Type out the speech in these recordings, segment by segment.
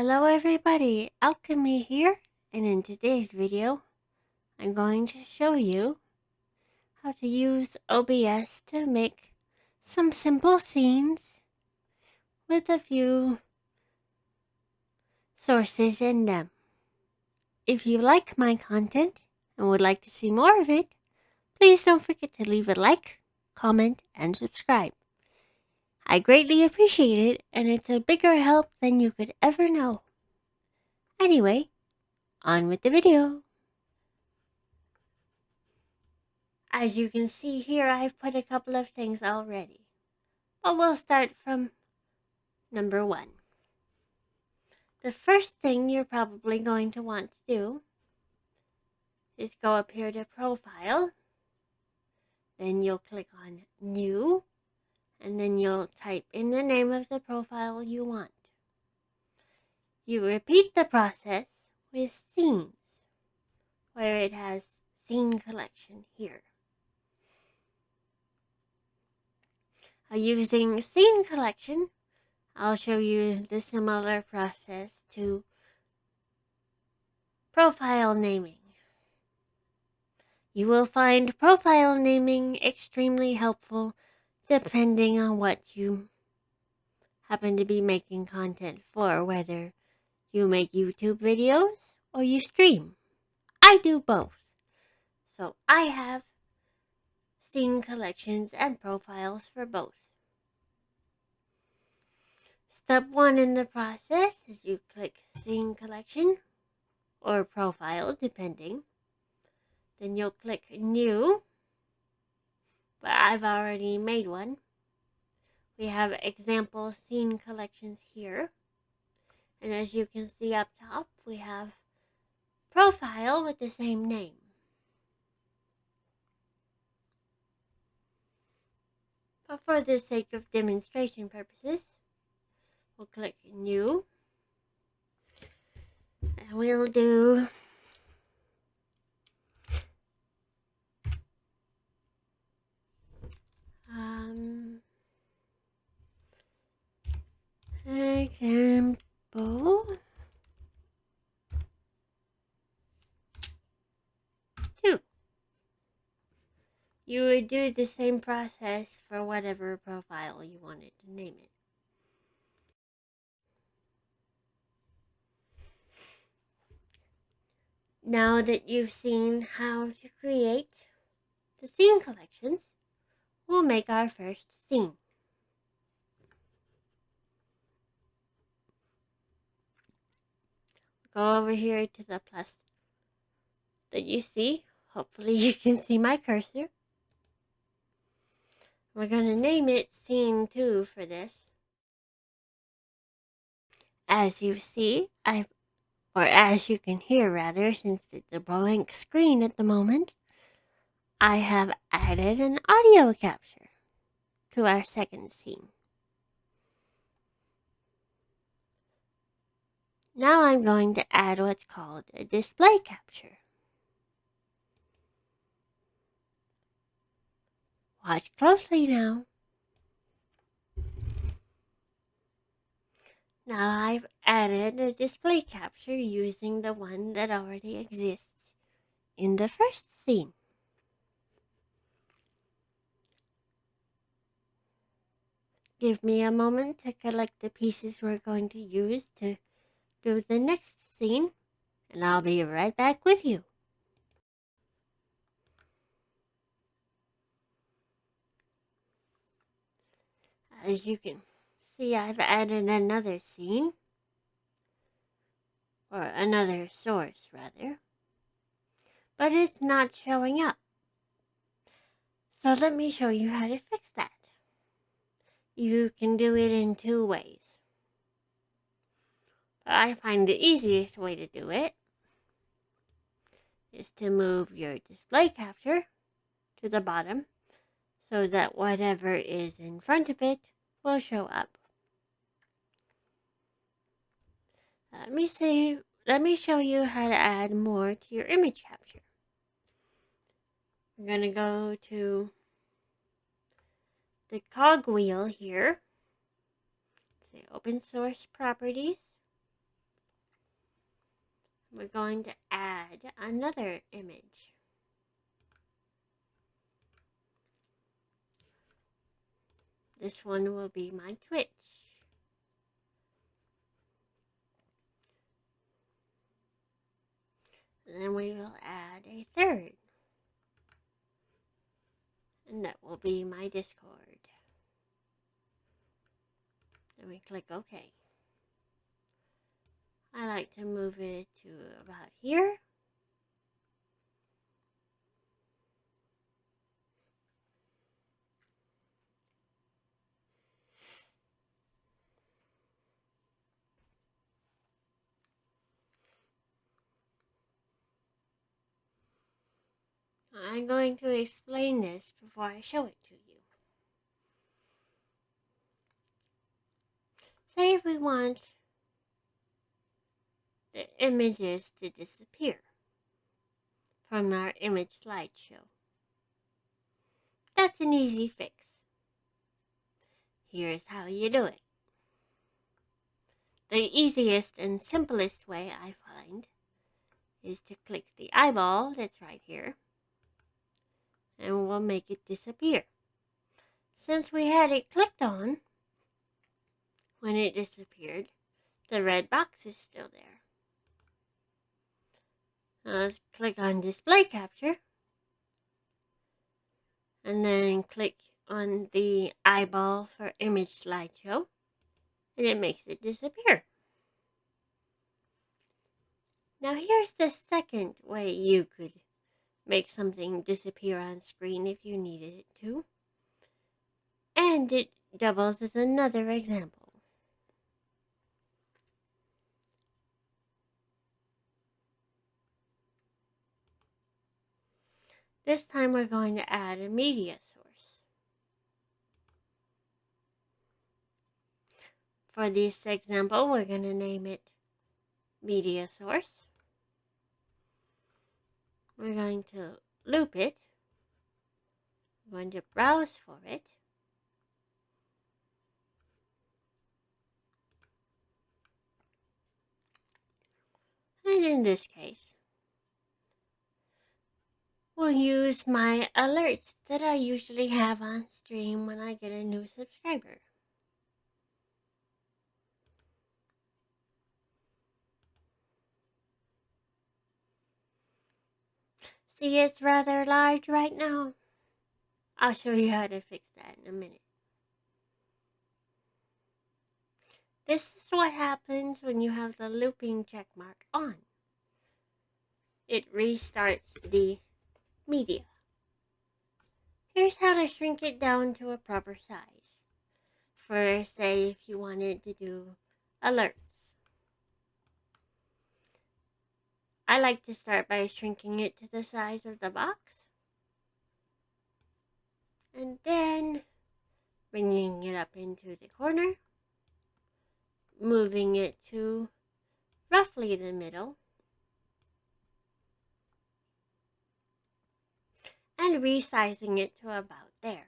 Hello everybody, Alchemy here, and in today's video, I'm going to show you how to use OBS to make some simple scenes with a few sources in them. If you like my content and would like to see more of it, please don't forget to leave a like, comment, and subscribe. I greatly appreciate it, and it's a bigger help than you could ever know. Anyway, on with the video. As you can see here, I've put a couple of things already. But we'll start from number 1. The first thing you're probably going to want to do is go up here to Profile. Then you'll click on New. And then you'll type in the name of the profile you want. You repeat the process with Scenes, where it has Scene Collection here. Using Scene Collection, I'll show you the similar process to profile naming. You will find profile naming extremely helpful depending on what you happen to be making content for, whether you make YouTube videos or you stream. I do both. So I have scene collections and profiles for both. Step 1 in the process is you click Scene Collection or Profile, depending. Then you'll click New, but I've already made one. We have example scene collections here. And as you can see up top, we have Profile with the same name. But for the sake of demonstration purposes, we'll click New. And we'll do example 2. You would do the same process for whatever profile you wanted to name it. Now that you've seen how to create the scene collections, we'll make our first scene. Go over here to the plus that you see. Hopefully you can see my cursor. We're going to name it Scene 2 for this. As you see, as you can hear rather, since it's a blank screen at the moment, I have added an audio capture to our second scene. Now I'm going to add what's called a display capture. Watch closely now. Now I've added a display capture using the one that already exists in the first scene. Give me a moment to collect the pieces we're going to use to do the next scene, and I'll be right back with you. As you can see, I've added another scene, or another source rather, but it's not showing up. So let me show you how to fix that. You can do it in 2 ways. But I find the easiest way to do it is to move your display capture to the bottom so that whatever is in front of it will show up. Let me show you how to add more to your image capture. We're going to go to the cogwheel here. Say open source properties. we're going to add another image. This one will be my Twitch. And then we will add a third. And that will be my Discord. And we click OK. I like to move it to about here. I'm going to explain this before I show it to you. Say if we want the images to disappear from our image slideshow. That's an easy fix. Here's how you do it. The easiest and simplest way I find is to click the eyeball that's right here, and we'll make it disappear. Since we had it clicked on, when it disappeared, the red box is still there. Now let's click on Display Capture, and then click on the eyeball for Image Slideshow, and it makes it disappear. Now here's the second way you could make something disappear on screen if you needed it to. And it doubles as another example. This time we're going to add a media source. For this example, we're going to name it media source. We're going to loop it. We're going to browse for it. And in this case, we'll use my alerts that I usually have on stream when I get a new subscriber. See, it's rather large right now. I'll show you how to fix that in a minute. This is what happens when you have the looping check mark on. It restarts the media. Here's how to shrink it down to a proper size. For, say, if you wanted to do alerts. I like to start by shrinking it to the size of the box. And then bringing it up into the corner. Moving it to roughly the middle. And resizing it to about there.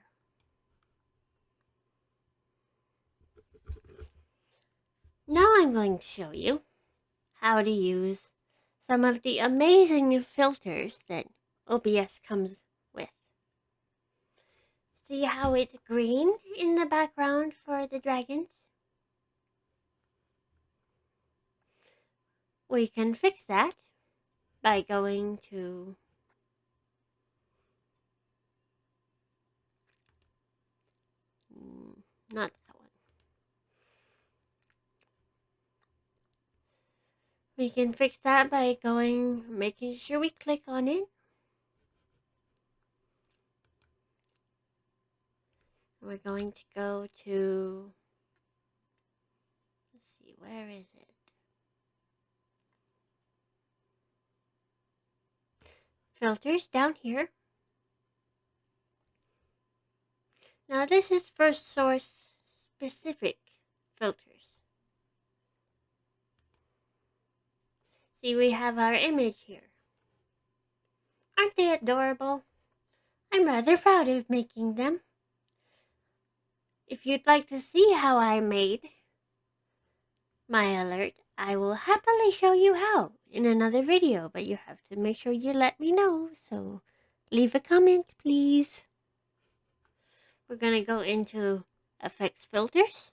Now I'm going to show you how to use some of the amazing filters that OBS comes with. See how it's green in the background for the dragons? We can fix that by going to not that one. We can fix that by making sure we click on it. We're going to go to, let's see, where is it? Filters down here. Now this is for source specific filters. See, we have our image here. Aren't they adorable? I'm rather proud of making them. If you'd like to see how I made my alert, I will happily show you how in another video, but you have to make sure you let me know, so leave a comment, please. We're going to go into effects filters,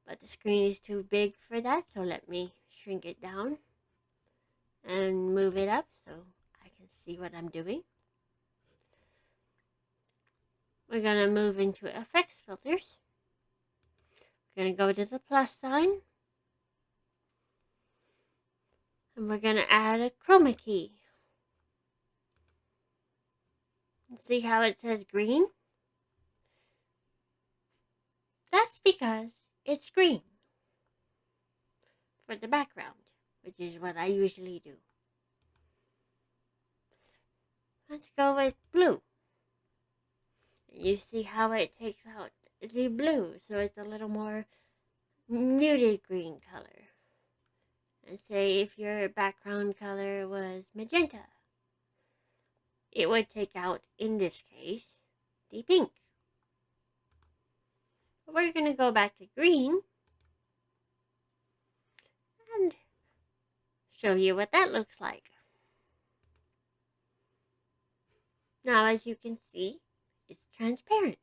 but the screen is too big for that, so let me shrink it down and move it up so I can see what I'm doing. We're going to move into effects filters. We're going to go to the plus sign, and we're going to add a chroma key. See how it says green? That's because it's green for the background, which is what I usually do. Let's go with blue. You see how it takes out the blue, so it's a little more muted green color. And say if your background color was magenta, it would take out, in this case, the pink. We're going to go back to green and show you what that looks like. Now, as you can see, it's transparent.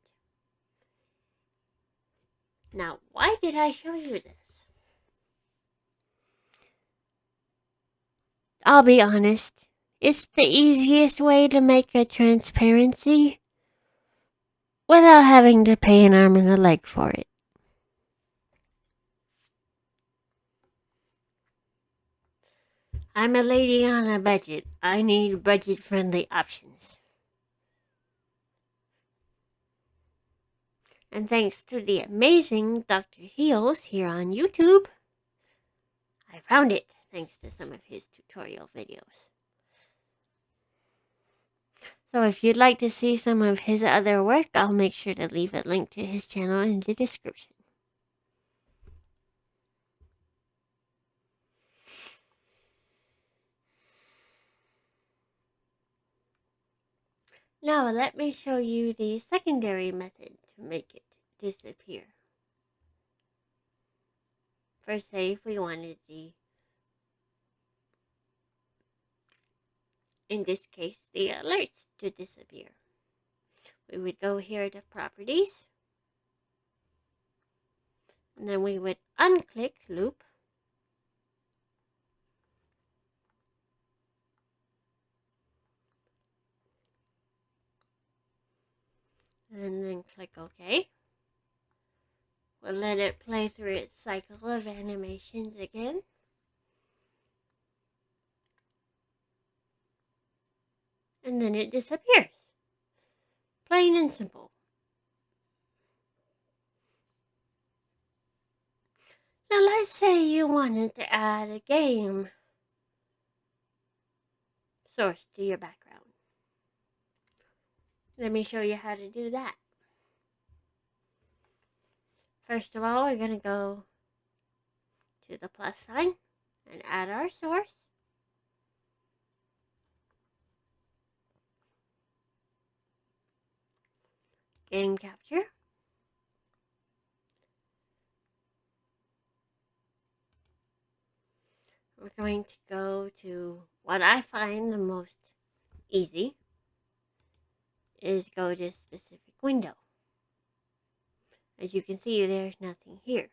Now, why did I show you this? I'll be honest, it's the easiest way to make a transparency without having to pay an arm and a leg for it. I'm a lady on a budget. I need budget-friendly options. And thanks to the amazing Dr. Heels here on YouTube, I found it thanks to some of his tutorial videos. So if you'd like to see some of his other work, I'll make sure to leave a link to his channel in the description. Now let me show you the secondary method to make it disappear. First, say if we wanted in this case, the alerts to disappear. We would go here to properties, and then we would unclick loop, and then click OK. We'll let it play through its cycle of animations again. And then it disappears. Plain and simple. Now let's say you wanted to add a game source to your background. Let me show you how to do that. First of all, we're going to go to the plus sign and add our source. Game capture. We're going to go to what I find the most easy is go to specific window. As you can see, there's nothing here.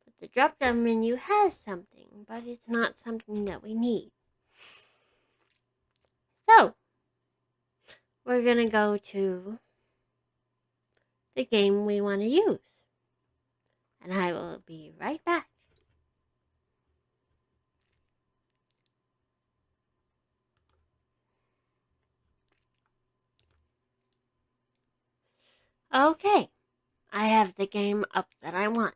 But the drop-down menu has something, but it's not something that we need. So, we're going to go to the game we want to use. And I will be right back. Okay, I have the game up that I want.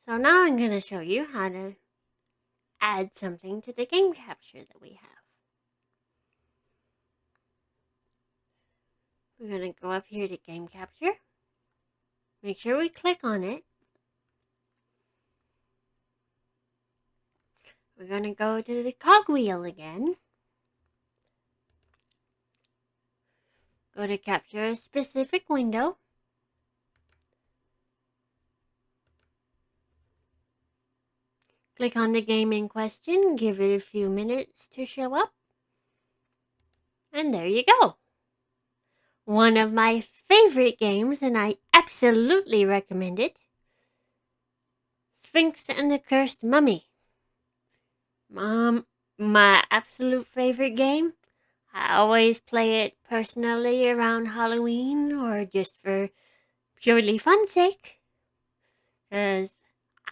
So now I'm going to show you how to add something to the game capture that we have. We're going to go up here to game capture. Make sure we click on it. We're going to go to the cogwheel again. Go to capture a specific window. Click on the game in question, give it a few minutes to show up, and there you go. One of my favorite games, and I absolutely recommend it. Sphinx and the Cursed Mummy. My absolute favorite game. I always play it personally around Halloween or just for purely fun sake. Because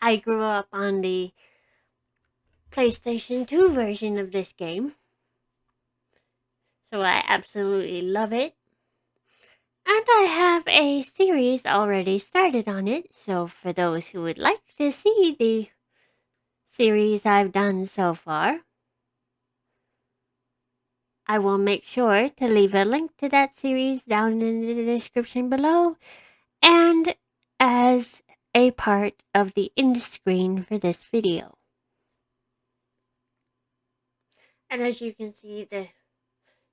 I grew up on the PlayStation 2 version of this game. So I absolutely love it. And I have a series already started on it, so for those who would like to see the series I've done so far, I will make sure to leave a link to that series down in the description below and as a part of the end screen for this video. And as you can see, the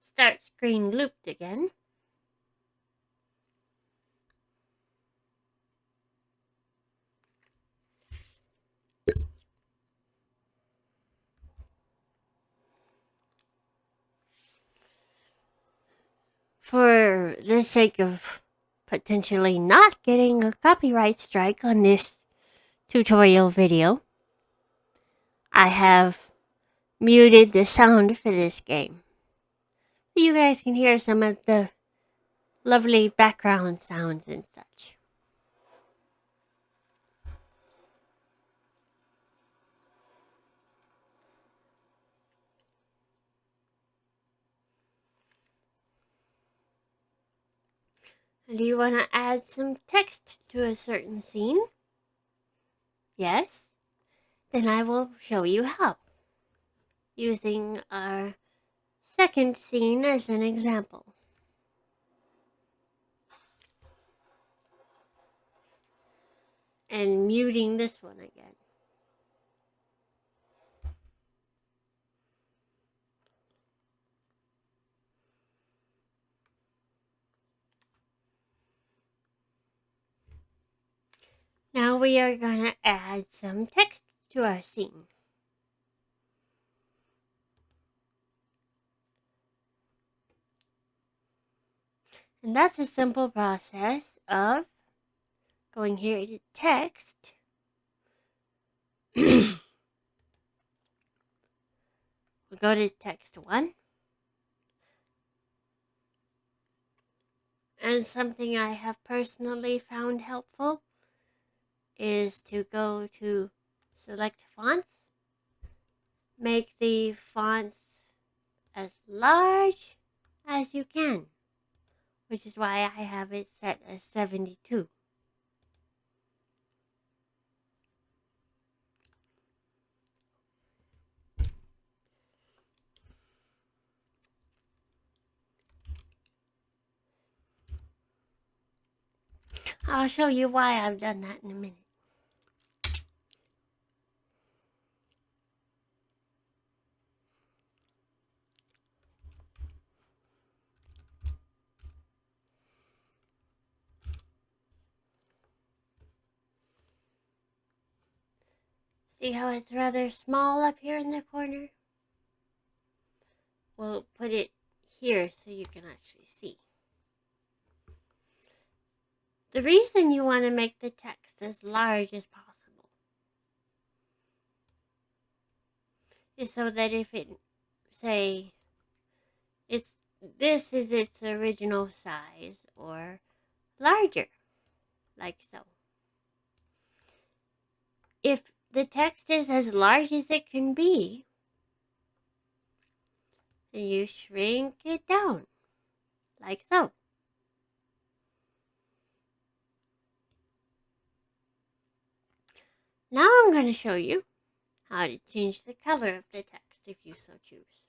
start screen looped again. For the sake of potentially not getting a copyright strike on this tutorial video, I have muted the sound for this game. You guys can hear some of the lovely background sounds and such. Do you want to add some text to a certain scene? Yes? Then I will show you how, using our second scene as an example. And muting this one again. Now we are going to add some text to our scene. And that's a simple process of going here to text. We'll go to text 1. And something I have personally found helpful is to go to select fonts, make the fonts as large as you can, which is why I have it set as 72. I'll show you why I've done that in a minute. See how it's rather small up here in the corner? We'll put it here so you can actually see. The reason you want to make the text as large as possible is so that if it, say, this is its original size or larger, like so. If the text is as large as it can be, then you shrink it down, like so. Now I'm going to show you how to change the color of the text if you so choose.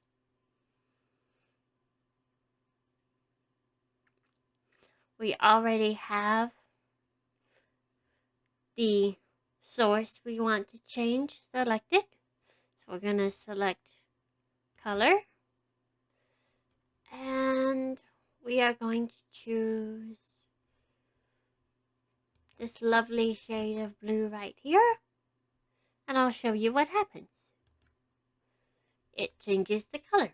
We already have the source we want to change selected. So we're going to select color. And we are going to choose this lovely shade of blue right here. and I'll show you what happens. It changes the color.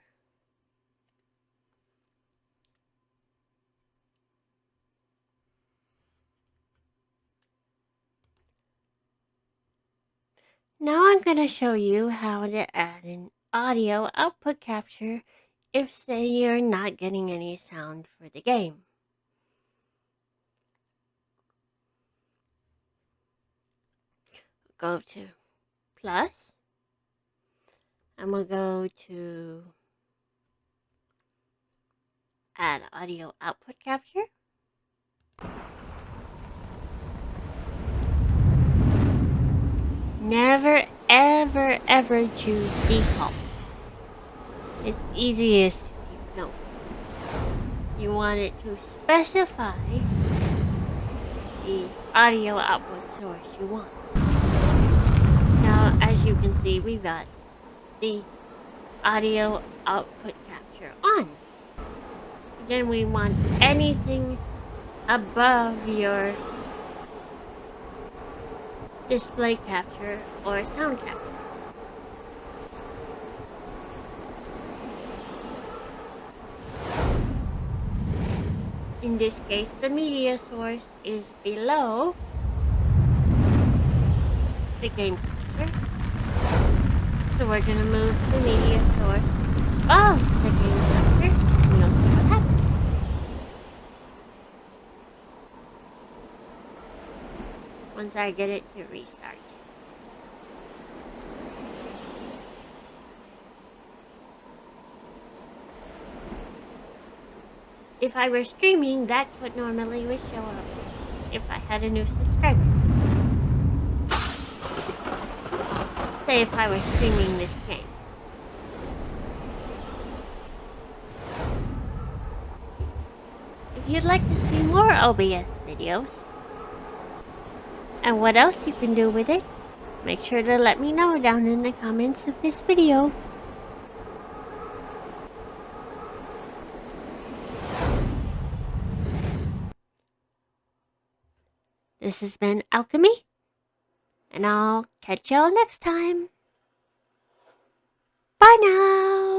Now I'm going to show you how to add an audio output capture if, say, you're not getting any sound for the game. Go to plus, and we'll go to add audio output capture. Never, ever, ever choose default. It's easiest to keep note. You want it to specify the audio output source you want. Now, as you can see, we've got the audio output capture on. Again, we want anything above your display capture or sound capture. In this case, the media source is below the game capture. So we're going to move the media source above the game capture, and you'll see what happens. Once I get it to restart. If I were streaming, that's what normally would show up if I had a new subscriber. Say if I were streaming this game. If you'd like to see more OBS videos, and what else you can do with it, make sure to let me know down in the comments of this video. This has been Alchemy, and I'll catch y'all next time. Bye now!